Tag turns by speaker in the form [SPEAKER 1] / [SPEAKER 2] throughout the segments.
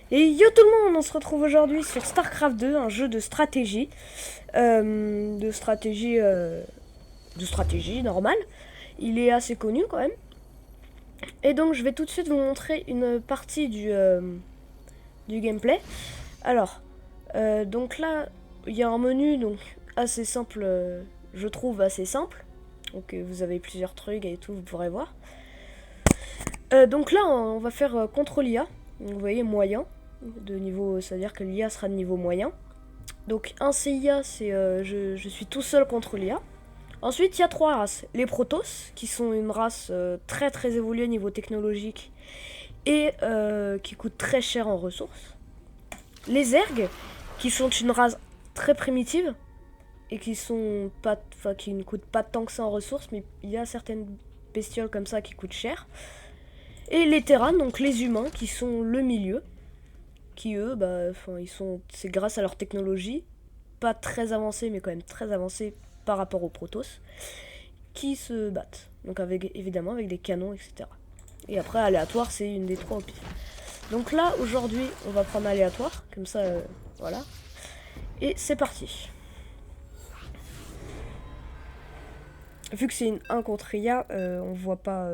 [SPEAKER 1] Et yo tout le monde, on se retrouve aujourd'hui sur StarCraft 2, un jeu de stratégie. De stratégie normale. Il est assez connu quand même. Et donc je vais tout de suite vous montrer une partie du gameplay. Alors, donc là, il y a un menu donc assez simple, je trouve assez simple. Donc vous avez plusieurs trucs et tout, vous pourrez voir. Donc là, on va faire contrôle IA. Donc, vous voyez, moyen. De niveau, c'est-à-dire que l'IA sera de niveau moyen. Donc un CIA, c'est je suis tout seul contre l'IA. Ensuite, il y a trois races. Les Protoss, qui sont une race très très évoluée niveau technologique et qui coûte très cher en ressources. Les Zerg, qui sont une race très primitive et qui sont pas, qui ne coûtent pas tant que ça en ressources, mais il y a certaines bestioles comme ça qui coûtent cher. Et les Terrans, donc les humains, qui sont le milieu, qui eux, c'est grâce à leur technologie, pas très avancée, mais quand même très avancée par rapport aux Protoss, qui se battent. Donc évidemment avec des canons, etc. Et après, aléatoire, c'est une des trois au pif. Donc là, aujourd'hui, on va prendre aléatoire, comme ça, voilà. Et c'est parti. Vu que c'est une 1 contre IA, on voit pas...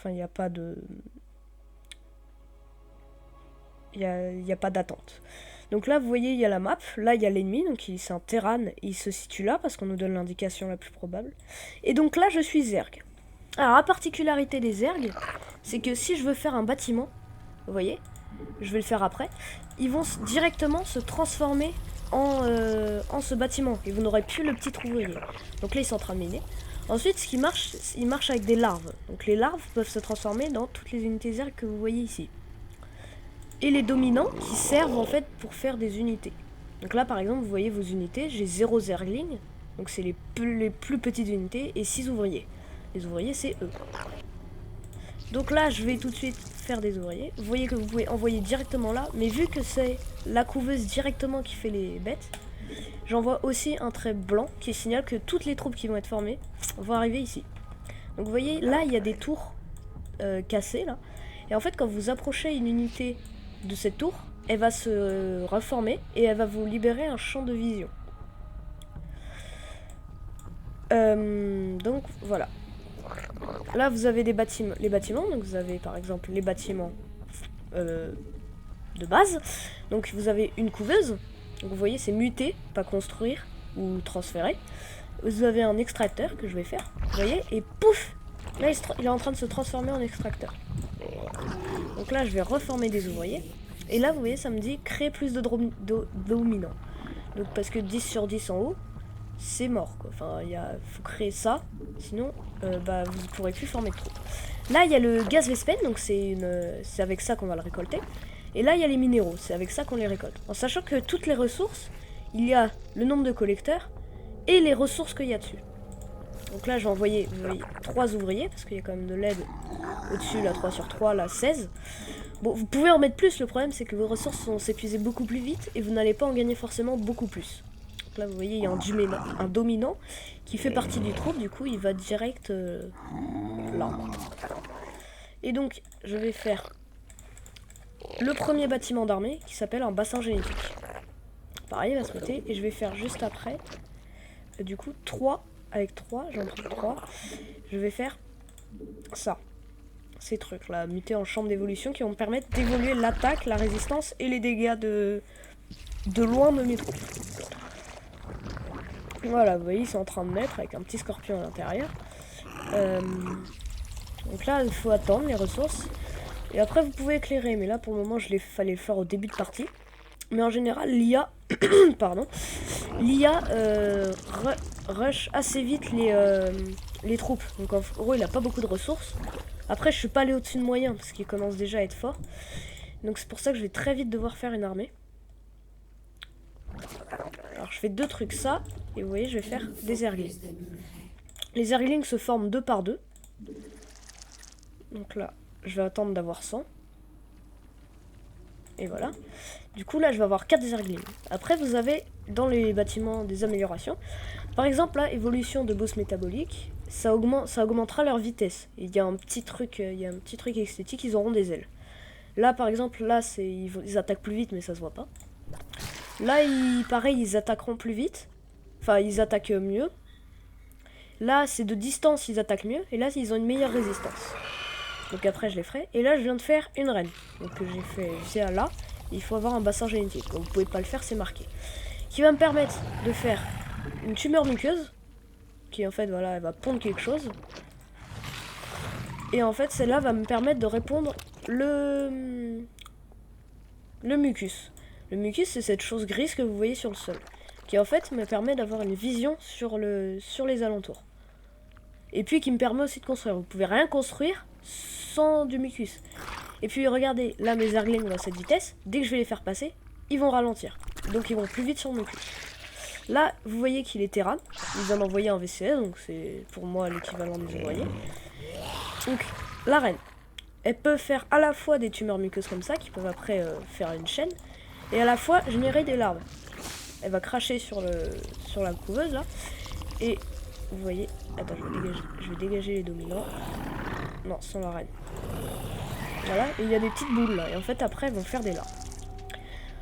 [SPEAKER 1] il n'y a pas de... Il n'y a pas d'attente. Donc là, vous voyez, il y a la map. Là, il y a l'ennemi. Donc c'est un Terran. Il se situe là parce qu'on nous donne l'indication la plus probable. Et donc là, je suis Zerg. Alors, la particularité des Zerg, c'est que si je veux faire un bâtiment, vous voyez, je vais le faire après, ils vont directement se transformer en ce bâtiment. Et vous n'aurez plus le petit ouvrier. Donc là, ils sont en train de miner. Ensuite, ce qui marche, il marche avec des larves. Donc les larves peuvent se transformer dans toutes les unités Zerg que vous voyez ici. Et les dominants qui servent en fait pour faire des unités. Donc là par exemple vous voyez vos unités, j'ai 0 zergling, donc c'est les plus petites unités, et 6 ouvriers. Les ouvriers c'est eux. Donc là je vais tout de suite faire des ouvriers. Vous voyez que vous pouvez envoyer directement là, mais vu que c'est la couveuse directement qui fait les bêtes, j'envoie aussi un trait blanc qui signale que toutes les troupes qui vont être formées vont arriver ici. Donc vous voyez là il y a des tours cassées là. Et en fait quand vous approchez une unité de cette tour, elle va se reformer et elle va vous libérer un champ de vision. Donc voilà. Là vous avez les bâtiments, donc vous avez par exemple les bâtiments de base. Donc vous avez une couveuse, donc vous voyez c'est muter, pas construire ou transférer. Vous avez un extracteur que je vais faire, vous voyez, et pouf, là il est en train de se transformer en extracteur. Donc là je vais reformer des ouvriers. Et là, vous voyez, ça me dit créer plus de dominants. Donc, parce que 10 sur 10 en haut, c'est mort, quoi. Enfin, faut créer ça. Sinon, vous ne pourrez plus former de troupes. Là, il y a le gaz Vespen, donc c'est avec ça qu'on va le récolter. Et là, il y a les minéraux, c'est avec ça qu'on les récolte. En sachant que toutes les ressources, il y a le nombre de collecteurs et les ressources qu'il y a dessus. Donc là, je vais envoyer, vous voyez, 3 ouvriers, parce qu'il y a quand même de l'aide au-dessus, là, 3 sur 3, là, 16. Bon, vous pouvez en mettre plus, le problème c'est que vos ressources vont s'épuiser beaucoup plus vite et vous n'allez pas en gagner forcément beaucoup plus. Donc là vous voyez il y a un dominant qui fait partie du troupe, du coup il va direct là. Et donc je vais faire le premier bâtiment d'armée qui s'appelle un bassin génétique. Pareil il va se mettre et je vais faire juste après, du coup 3 avec 3, j'en prends 3, je vais faire ça. Ces trucs là, mutés en chambre d'évolution qui vont me permettre d'évoluer l'attaque, la résistance et les dégâts de loin de mes troupes. Voilà, vous voyez, ils sont en train de mettre avec un petit scorpion à l'intérieur. Donc là, il faut attendre les ressources. Et après, vous pouvez éclairer. Mais là, pour le moment, fallait le faire au début de partie. Mais en général, l'IA, pardon, l'IA rush assez vite les troupes. Donc en gros, il a pas beaucoup de ressources. Après, je suis pas allé au-dessus de moyen parce qu'il commence déjà à être fort. Donc c'est pour ça que je vais très vite devoir faire une armée. Alors je fais 2 trucs, ça, et vous voyez, je vais faire des zerglings. Les zerglings se forment 2 par 2. Donc là, je vais attendre d'avoir 100. Et voilà. Du coup, là, je vais avoir 4 zerglings. Après, vous avez dans les bâtiments des améliorations. Par exemple, là, évolution de boss métabolique, ça augmentera leur vitesse. Il y a un petit truc esthétique, ils auront des ailes. Là, par exemple, là, ils attaquent plus vite, mais ça se voit pas. Là, pareil, ils attaqueront plus vite. Enfin, ils attaquent mieux. Là, c'est de distance, ils attaquent mieux. Et là, ils ont une meilleure résistance. Donc après, je les ferai. Et là, je viens de faire une reine. Donc j'ai fait, c'est là. Il faut avoir un bassin génétique. Donc vous pouvez pas le faire, c'est marqué. Qui va me permettre de faire une tumeur muqueuse. Qui en fait, voilà, elle va pondre quelque chose. Et en fait, celle-là va me permettre de répondre le mucus. Le mucus, c'est cette chose grise que vous voyez sur le sol. Qui en fait me permet d'avoir une vision sur les alentours. Et puis qui me permet aussi de construire. Vous pouvez rien construire sans du mucus. Et puis regardez, là mes Zerglings vont à cette vitesse. Dès que je vais les faire passer, ils vont ralentir. Donc ils vont plus vite sur le mucus. Là, vous voyez qu'il est Terran. Il vient d'envoyer un VCS, donc c'est pour moi l'équivalent des ouvriers. Donc la reine, elle peut faire à la fois des tumeurs muqueuses comme ça, qui peuvent après faire une chaîne, et à la fois générer des larves. Elle va cracher sur la couveuse là. Et vous voyez, attends, je vais dégager les dominants. Non, sans la reine. Voilà, et il y a des petites boules là. Et en fait, après, elles vont faire des larves.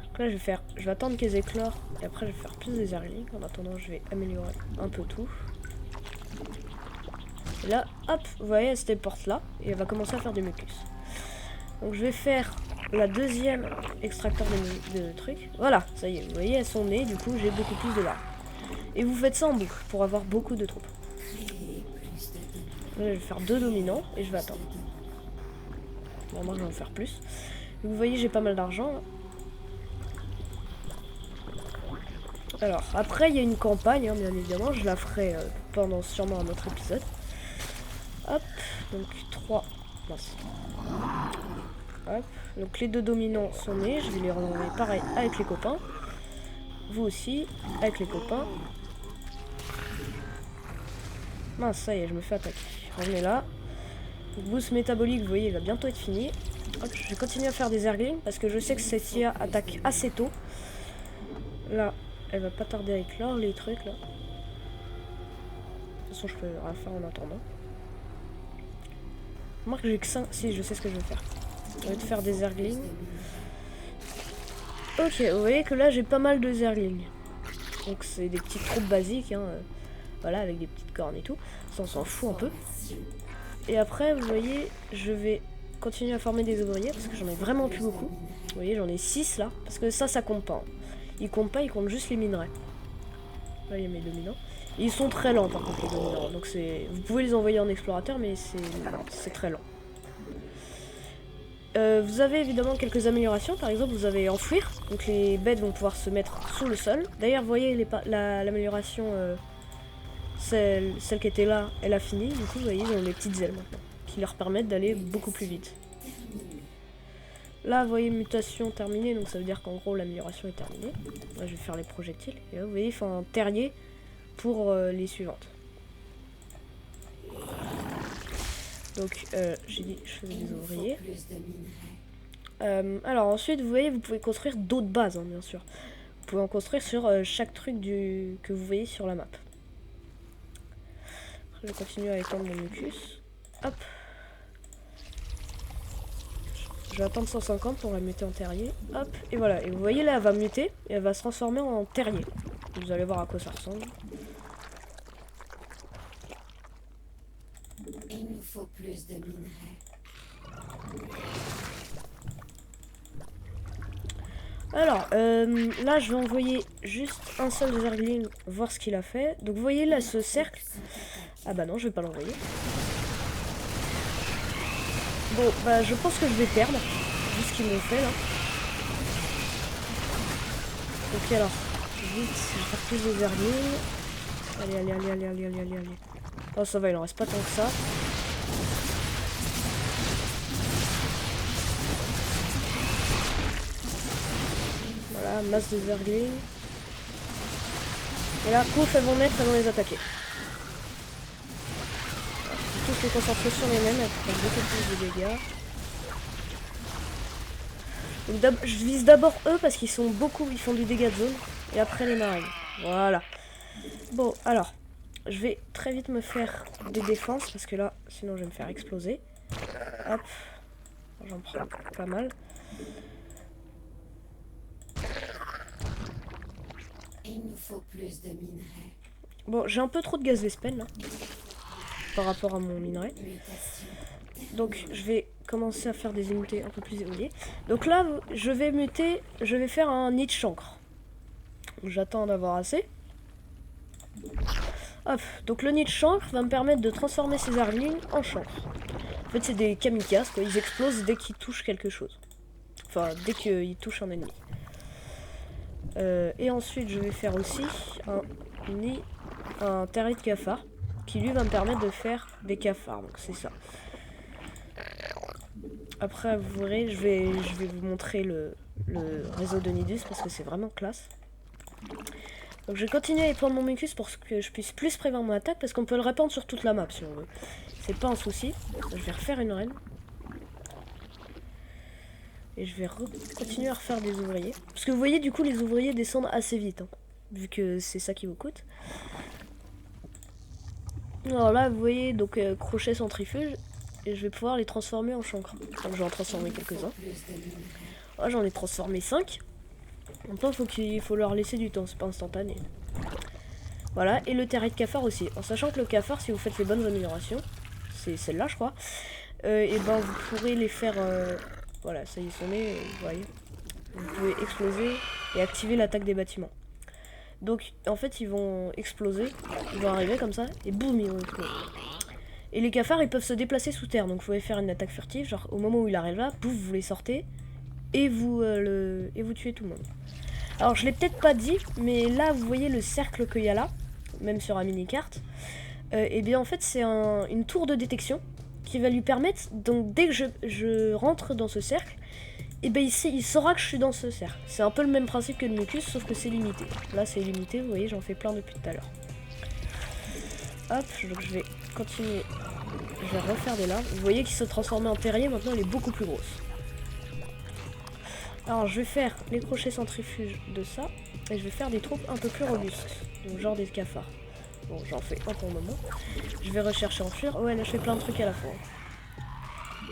[SPEAKER 1] Donc là, je vais attendre qu'elles éclorent. Et après, je vais faire plus des Zerglings. En attendant, je vais améliorer un peu tout. Et là, hop, vous voyez, elle se téléporte là. Et elle va commencer à faire du mucus. Donc je vais faire la deuxième extracteur de trucs. Voilà, ça y est, vous voyez, elles sont nées. Du coup, j'ai beaucoup plus de larves. Et vous faites ça en boucle pour avoir beaucoup de troupes. Là, je vais faire 2 dominants et je vais attendre. Bon, moi, je vais en faire plus. Vous voyez, j'ai pas mal d'argent. Alors, après, il y a une campagne, hein, bien évidemment. Je la ferai pendant sûrement un autre épisode. Hop, donc 3. Mince. Hop, donc les 2 dominants sont nés. Je vais les renvoyer pareil avec les copains. Vous aussi, avec les copains. Mince, ça y est, je me fais attaquer. Revenez là. Le boost métabolique, vous voyez, il va bientôt être fini. Hop, je vais continuer à faire des Zerglings parce que je sais que cette IA attaque assez tôt. Là, elle va pas tarder à éclore les trucs là. De toute façon, je peux rien faire en attendant. Remarque que j'ai que 5. Si, je sais ce que je vais faire. Je vais te faire des Zerglings. Ok, vous voyez que là, j'ai pas mal de Zerglings. Donc, c'est des petites troupes basiques, hein. Voilà, avec des petites cornes et tout. Ça, on s'en fout un peu. Et après, vous voyez, je vais continuer à former des ouvriers parce que j'en ai vraiment plus beaucoup. Vous voyez, j'en ai 6 là. Parce que ça compte pas. Hein. Ils comptent pas, ils comptent juste les minerais. Là, il y a mes dominants. Et ils sont très lents par contre, les dominants. Donc, vous pouvez les envoyer en explorateur, mais c'est très lent. Vous avez évidemment quelques améliorations. Par exemple, vous avez enfouir. Donc, les bêtes vont pouvoir se mettre sous le sol. D'ailleurs, vous voyez l'amélioration. Celle qui était là, elle a fini. Du coup, vous voyez, ils ont des petites ailes maintenant, qui leur permettent d'aller beaucoup plus vite. Là, vous voyez, mutation terminée, donc ça veut dire qu'en gros, l'amélioration est terminée. Là, je vais faire les projectiles. Et là, vous voyez, il faut un terrier pour les suivantes. Donc, j'ai dit, je faisais des ouvriers. Alors, ensuite, vous voyez, vous pouvez construire d'autres bases, hein, bien sûr. Vous pouvez en construire sur chaque truc que vous voyez sur la map. Je vais continuer à étendre mon mucus. Hop. Je vais attendre 150 pour la muter en terrier. Hop. Et voilà. Et vous voyez là, elle va muter et elle va se transformer en terrier. Vous allez voir à quoi ça ressemble.
[SPEAKER 2] Il nous faut plus de minerais.
[SPEAKER 1] Alors, là, je vais envoyer juste un seul Zergling voir ce qu'il a fait. Donc, vous voyez là, ce cercle. Ah bah non, je vais pas l'envoyer. Bon, bah, je pense que je vais perdre. Vu ce qu'ils m'ont fait, là. Ok, alors, vite, je vais faire plus de Zergling. Allez. Oh, ça va, il en reste pas tant que ça. Voilà, masse de Zergling. Et là, pouf, elles vont naître, elles vont les attaquer. Tous les concentrer sur les mêmes, elles prennent beaucoup plus de dégâts. Donc, je vise d'abord eux parce qu'ils sont beaucoup, ils font du dégât de zone. Et après les marines. Voilà. Bon, alors, je vais très vite me faire des défenses parce que là, sinon je vais me faire exploser. Hop. J'en prends pas mal.
[SPEAKER 2] Il nous faut plus de minerais.
[SPEAKER 1] Bon, j'ai un peu trop de gaz d'espène là, par rapport à mon minerai.
[SPEAKER 2] Mutation.
[SPEAKER 1] Donc je vais commencer à faire des unités un peu plus évoluées. Donc là, je vais muter, je vais faire un nid de chancre. J'attends d'avoir assez. Hop, donc le nid de chancre va me permettre de transformer ces arglings en chancre. En fait, c'est des kamikazes, quoi. Ils explosent dès qu'ils touchent quelque chose. Enfin, dès qu'ils touchent un ennemi. Et ensuite, je vais faire aussi un terrier de cafard qui lui va me permettre de faire des cafards. Donc c'est ça. Après, vous verrez, je vais vous montrer le réseau de nidus parce que c'est vraiment classe. Donc je vais continuer à épandre mon mucus pour que je puisse plus prévoir mon attaque parce qu'on peut le répandre sur toute la map si on veut. C'est pas un souci. Je vais refaire une reine. Et je vais continuer à refaire des ouvriers. Parce que vous voyez, du coup, les ouvriers descendent assez vite. Hein, vu que c'est ça qui vous coûte. Alors là, vous voyez, donc crochet centrifuge. Et je vais pouvoir les transformer en chancre. Donc je vais en transformer quelques-uns. Oh, j'en ai transformé 5. Maintenant, il faut leur laisser du temps. C'est pas instantané. Voilà. Et le terrier de cafard aussi. En sachant que le cafard, si vous faites les bonnes améliorations, c'est celle-là, je crois. Et ben, vous pourrez les faire... Voilà, ça y est, sonné, vous voyez. Vous pouvez exploser et activer l'attaque des bâtiments. Donc, en fait, ils vont exploser, ils vont arriver comme ça, et boum, ils vont exploser. Et les cafards, ils peuvent se déplacer sous terre, donc vous pouvez faire une attaque furtive, genre au moment où il arrive là, pouf, vous les sortez, et vous tuez tout le monde. Alors, je l'ai peut-être pas dit, mais là, vous voyez le cercle qu'il y a là, même sur la mini-carte, et bien en fait, c'est une tour de détection, qui va lui permettre, donc dès que je rentre dans ce cercle, et ben il saura que je suis dans ce cercle. C'est un peu le même principe que le mucus, sauf que c'est limité. Là c'est limité, vous voyez, j'en fais plein depuis tout à l'heure. Hop, donc je vais continuer, je vais refaire des larves. Vous voyez qu'il se transformait en terrier, maintenant il est beaucoup plus grosse. Alors je vais faire les crochets centrifuges de ça, et je vais faire des troupes un peu plus robustes, donc genre des cafards. Bon, j'en fais un pour le moment. Je vais rechercher enfuir. Ouais, là, je fais plein de trucs à la fois.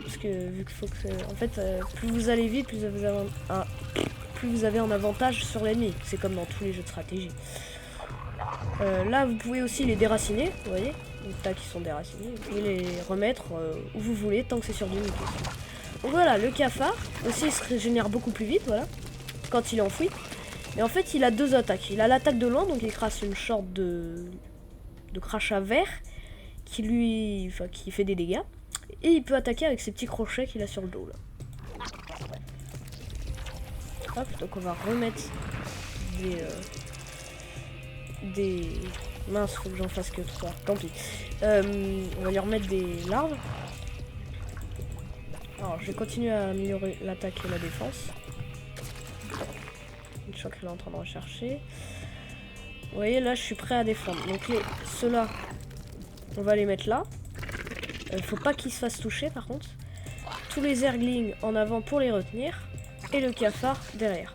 [SPEAKER 1] Parce que, vu qu'il faut que... En fait, plus vous allez vite, plus vous avez un avantage sur l'ennemi. C'est comme dans tous les jeux de stratégie. Là, vous pouvez aussi les déraciner, vous voyez. Donc, tac, ils sont déracinés. Vous pouvez les remettre où vous voulez, tant que c'est sur du mucus. Donc voilà, le cafard, aussi, il se régénère beaucoup plus vite, voilà. Quand il est enfoui. Et en fait, il a deux attaques. Il a l'attaque de loin, donc il crasse une sorte de crachat vert qui fait des dégâts, et il peut attaquer avec ses petits crochets qu'il a sur le dos là. Hop, donc on va remettre des mince, faut que j'en fasse que 3, tant pis. On va lui remettre des larves. Alors je vais continuer à améliorer l'attaque et la défense. Je crois qu'elle est en train de rechercher. Vous voyez, là, je suis prêt à défendre. Donc, ceux-là, on va les mettre là. Faut pas qu'ils se fassent toucher, par contre. Tous les erglings en avant pour les retenir. Et le cafard derrière.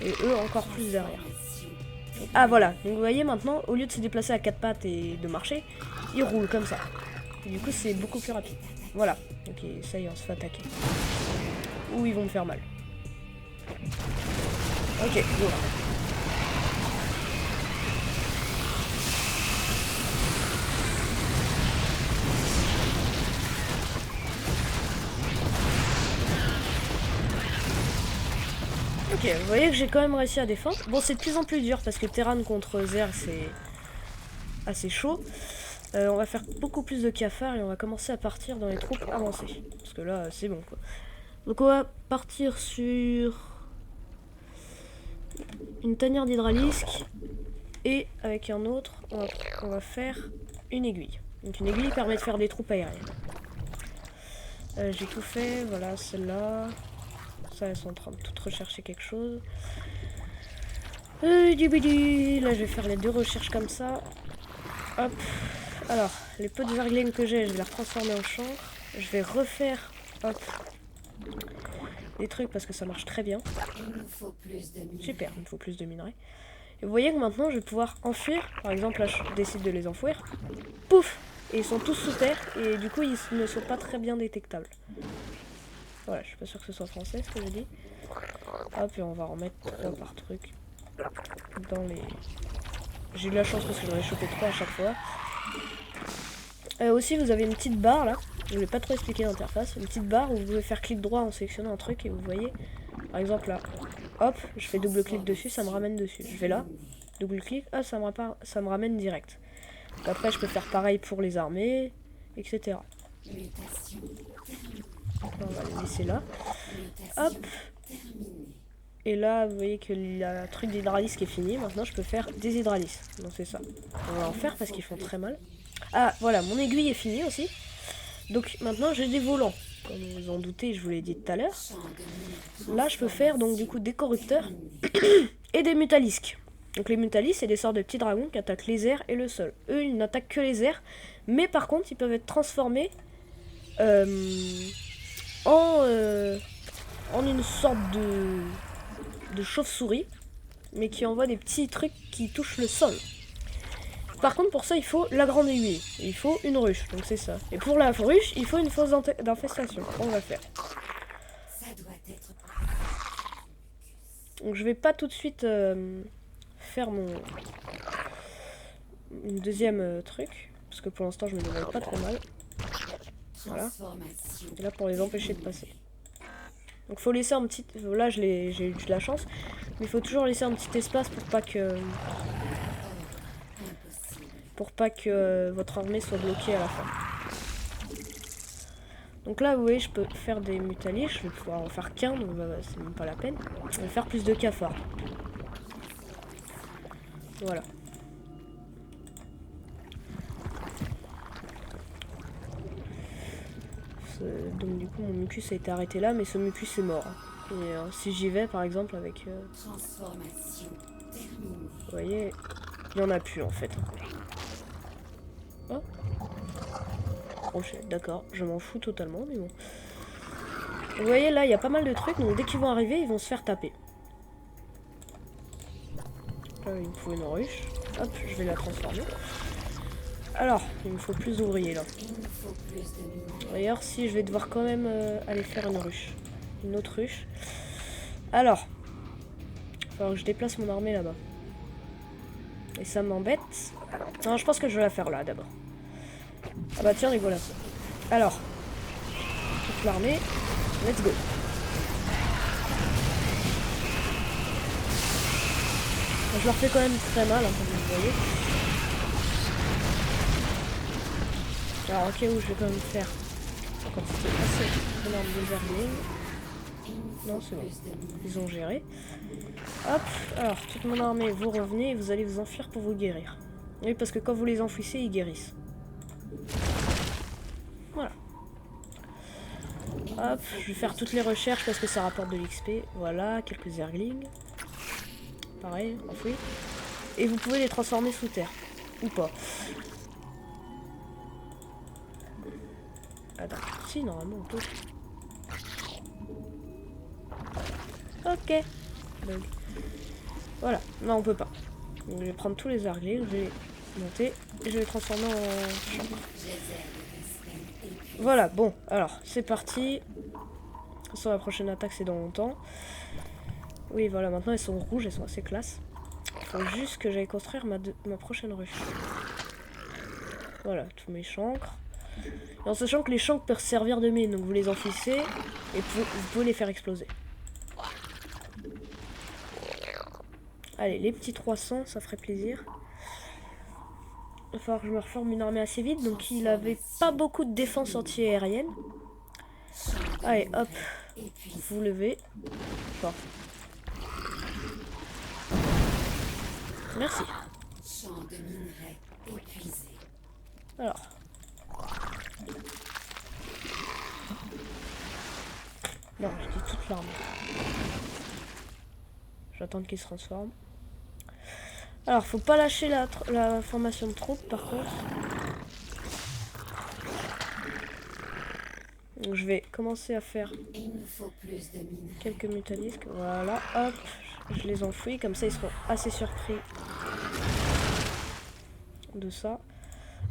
[SPEAKER 1] Et eux, encore plus derrière. Ah, voilà. Donc, vous voyez, maintenant, au lieu de se déplacer à 4 pattes et de marcher, ils roulent comme ça. Et du coup, c'est beaucoup plus rapide. Voilà. Ok, ça y est, on se fait attaquer. Ou ils vont me faire mal. Ok, go. Ok, vous voyez que j'ai quand même réussi à défendre. Bon, c'est de plus en plus dur parce que Terran contre Zer, c'est assez chaud. On va faire beaucoup plus de cafards et on va commencer à partir dans les troupes avancées. Parce que là, c'est bon, quoi. Donc on va partir sur une tanière d'hydralisque. Et avec un autre, on va faire une aiguille. Donc une aiguille permet de faire des troupes aériennes. J'ai tout fait, voilà, celle-là. Ça, elles sont en train de toutes rechercher quelque chose. Là, je vais faire les deux recherches comme ça. Hop. Alors, les peu de verglings que j'ai, je vais les transformer en chancre. Je vais refaire, hop, des trucs parce que ça marche très bien. Super, il me faut plus de minerais. Et vous voyez que maintenant, je vais pouvoir enfuir. Par exemple, là, je décide de les enfouir. Pouf! Et ils sont tous sous terre et du coup, ils ne sont pas très bien détectables. Voilà, je suis pas sûr que ce soit français ce que j'ai dit. Hop, et on va remettre 3 par truc. Dans les... J'ai eu de la chance parce que j'en ai chopé 3 à chaque fois. Aussi, vous avez une petite barre là. Je vais pas trop expliquer l'interface. Une petite barre où vous pouvez faire clic droit en sélectionnant un truc et vous voyez, par exemple là, hop, je fais double clic dessus, ça me ramène dessus. Je vais là, double clic, ah, ça me ramène direct. Donc après, je peux faire pareil pour les armées, etc. On va les laisser là. Hop. Et là, vous voyez que le truc d'hydralis qui est fini. Maintenant, je peux faire des hydralis. Donc c'est ça. On va en faire parce qu'ils font très mal. Ah, voilà, mon aiguille est finie aussi. Donc maintenant, j'ai des volants. Comme vous en doutez, je vous l'ai dit tout à l'heure. Là, je peux faire donc du coup des corrupteurs et des mutalisques. Donc les mutalisques, c'est des sortes de petits dragons qui attaquent les airs et le sol. Eux, ils n'attaquent que les airs. Mais par contre, ils peuvent être transformés en une sorte de chauve-souris, mais qui envoie des petits trucs qui touchent le sol. Par contre, pour ça, il faut la grande aiguille. Il faut une ruche, donc c'est ça. Et pour la ruche, il faut une fosse d'infestation. On va faire. Donc je vais pas tout de suite faire mon deuxième truc, parce que pour l'instant, je me débrouille pas trop mal. Voilà. Et là, pour les empêcher de passer. Donc faut laisser un petit... Là, j'ai eu de la chance. Mais il faut toujours laisser un petit espace pour pas que... votre armée soit bloquée à la fin. Donc là, vous voyez, je peux faire des mutalis. Je vais pouvoir en faire qu'un, donc c'est même pas la peine. Je vais faire plus de cafards. Voilà. Donc du coup, mon mucus a été arrêté là, mais ce mucus est mort. Et si j'y vais, par exemple, avec... vous voyez, il n'y en a plus en fait. Oh. Crochet, d'accord, je m'en fous totalement, mais bon. Vous voyez, là, il y a pas mal de trucs, donc dès qu'ils vont arriver, ils vont se faire taper. Là, il me faut une ruche. Hop, je vais la transformer. Alors, il me faut plus d'ouvriers, là. D'ailleurs, si, je vais devoir quand même aller faire une ruche. Une autre ruche. Alors, il va falloir que je déplace mon armée là-bas. Et ça m'embête. Non, je pense que je vais la faire là, d'abord. Ah bah tiens, les voilà. Alors, toute l'armée, let's go. Je leur fais quand même très mal, hein, comme vous voyez. Alors, ok, où je vais quand même faire quantité assez énorme de vermine. Non, c'est bon. Ils ont géré. Hop, alors, toute mon armée, vous revenez et vous allez vous enfuir pour vous guérir. Oui, parce que quand vous les enfouissez, ils guérissent. Voilà. Hop, je vais faire toutes les recherches parce que ça rapporte de l'XP. Voilà, quelques zerglings. Pareil, enfoui. Et vous pouvez les transformer sous terre. Ou pas. Attends, si, normalement on peut. Ok. Donc, voilà, non on peut pas. Donc je vais prendre tous les zerglings, je vais les monter et je vais les transformer en chambre. Voilà, bon, alors, c'est parti. De toute façon, la prochaine attaque, c'est dans longtemps. Oui, voilà, maintenant, elles sont rouges, elles sont assez classe. Il faut juste que j'aille construire ma prochaine ruche. Voilà, tous mes chancres. Et en sachant que les chancres peuvent servir de mine, donc vous les enfouissez et vous pouvez les faire exploser. Allez, les petits 300, ça ferait plaisir. Il va falloir que je me reforme une armée assez vite. Donc il avait pas beaucoup de défense anti-aérienne. Allez, hop. Vous levez. Bon. Merci. Alors. Non, je dis toute l'armée. J'attends qu'il se transforme. Alors, faut pas lâcher la formation de troupes, par contre. Donc, je vais commencer à faire quelques mutalisques. Voilà, hop, je les enfouis. Comme ça, ils seront assez surpris de ça.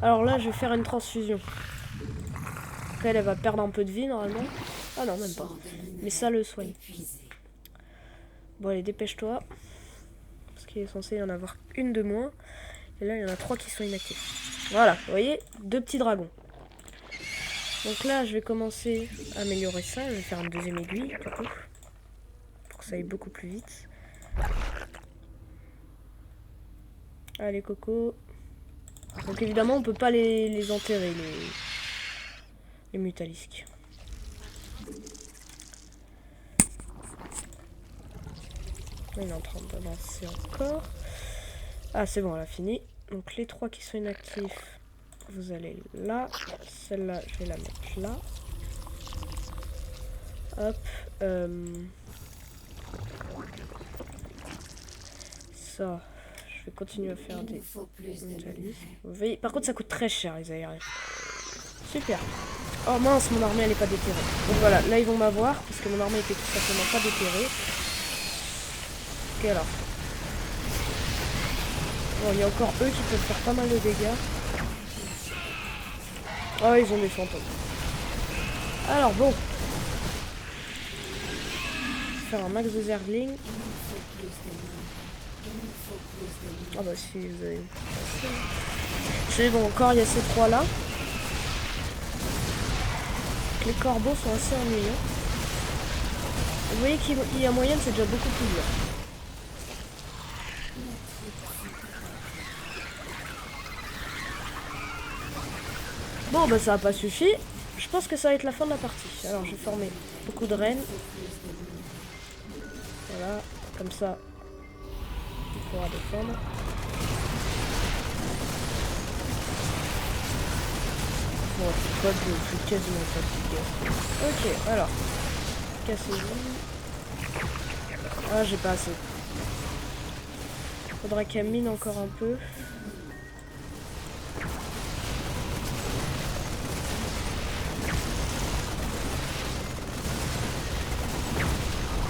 [SPEAKER 1] Alors là, je vais faire une transfusion. Donc, elle va perdre un peu de vie, normalement. Ah non, même pas. Mais ça le soigne.
[SPEAKER 2] Épuisé.
[SPEAKER 1] Bon, allez, dépêche-toi. Parce qu'il est censé y en avoir une de moins. Et là, il y en a 3 qui sont inactifs. Voilà, vous voyez, 2 petits dragons. Donc là, je vais commencer à améliorer ça. Je vais faire une deuxième aiguille, du coup. Pour que ça aille beaucoup plus vite. Allez, Coco. Donc évidemment, on peut pas les enterrer, les mutalisques. Il est en train d'avancer encore. Ah, c'est bon, elle a fini. Donc les 3 qui sont inactifs, vous allez là. Celle-là, je vais la mettre là. Hop. Ça, je vais continuer à faire
[SPEAKER 2] Il
[SPEAKER 1] des
[SPEAKER 2] nous faut plus de
[SPEAKER 1] mutalisques.
[SPEAKER 2] minerais.
[SPEAKER 1] Vous voyez, par contre, ça coûte très cher, les aériens. Super. Oh mince, mon armée, elle est pas déterrée. Donc voilà, là, ils vont m'avoir, parce que mon armée était tout simplement pas déterrée. Ok, alors. Bon, il y a encore eux qui peuvent faire pas mal de dégâts. Oh, ils ont des fantômes. Alors, bon. Faire un max de Zergling. Ah bah si, vous avez... C'est bon, encore il y a ces 3 là. Les corbeaux sont assez ennuyants. Vous voyez qu'il y a moyenne, c'est déjà beaucoup plus dur. Bon bah ça n'a pas suffi. Je pense que ça va être la fin de la partie. Alors je vais former beaucoup de reines. Voilà, comme ça il pourra défendre. Bon, c'est pas de plus quasiment fatigué. Ok, alors. Cassez-vous. Ah, j'ai pas assez. Faudra qu'elle mine encore un peu.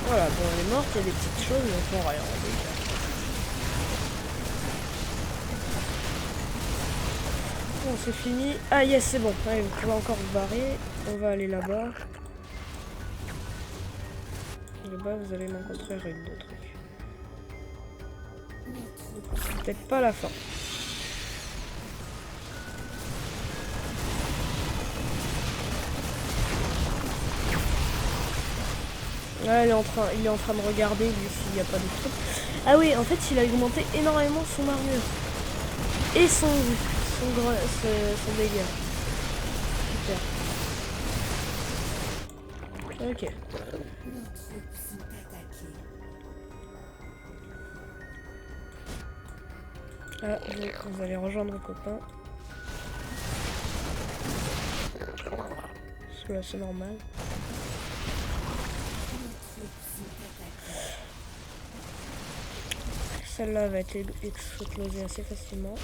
[SPEAKER 1] Voilà, bon, elle est morte, il y a des petites choses, mais on rien. Bon, c'est fini. Ah, yes, c'est bon. Allez, vous pouvez encore vous barrer. On va aller là-bas. Là-bas, vous allez m'en construire une de trucs. Peut-être pas la fin. Là, il est en train de regarder lui s'il n'y a pas de trucs. Ah oui, en fait, il a augmenté énormément son armure. Et son dégât. Super. Ok. Ah, vous allez rejoindre vos copains. Celui-là, c'est normal. Celle-là va être explosée assez facilement.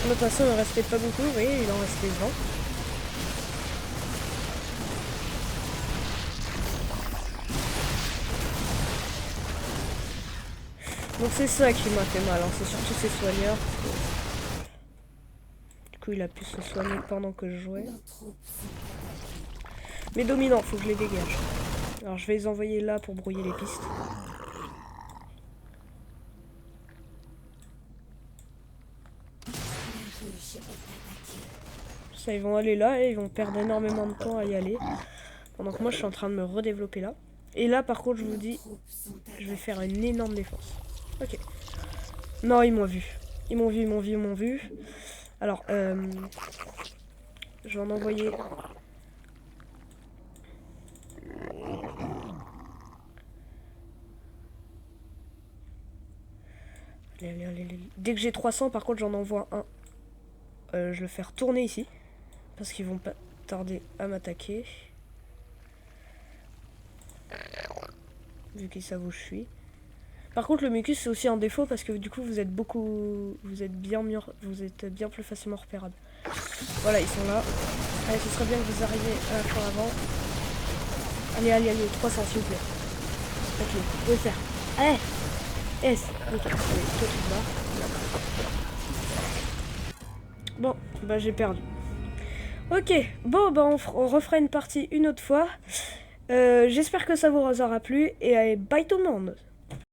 [SPEAKER 1] De toute façon, il ne restait pas beaucoup, vous voyez, il en restait 20. Donc c'est ça qui m'a fait mal, hein. C'est surtout ses soigneurs. Du coup, il a pu se soigner pendant que je jouais. Mais dominants, faut que je les dégage. Alors je vais les envoyer là pour brouiller les pistes. Ça, ils vont aller là et ils vont perdre énormément de temps à y aller. Pendant que moi, je suis en train de me redévelopper là. Et là, par contre, je vous dis, je vais faire une énorme défense. Ok. Non, ils m'ont vu. Ils m'ont vu. Alors, je vais en envoyer... Allez. Dès que j'ai 300, par contre, j'en envoie un. Je le fais retourner ici. Parce qu'ils vont pas tarder à m'attaquer. Vu qu'ils savent où je suis. Par contre, le mucus, c'est aussi un défaut parce que du coup, vous êtes bien plus facilement repérable. Voilà, ils sont là. Allez, ce serait bien que vous arriviez à la fin avant. Allez, 300 s'il vous plaît. Ok, vous pouvez le faire. Allez. Yes. Ok, allez, toi tu te bats. Bon, bah j'ai perdu. Ok, bon, bah on refera une partie une autre fois. J'espère que ça vous aura plu et allez, bye tout le monde.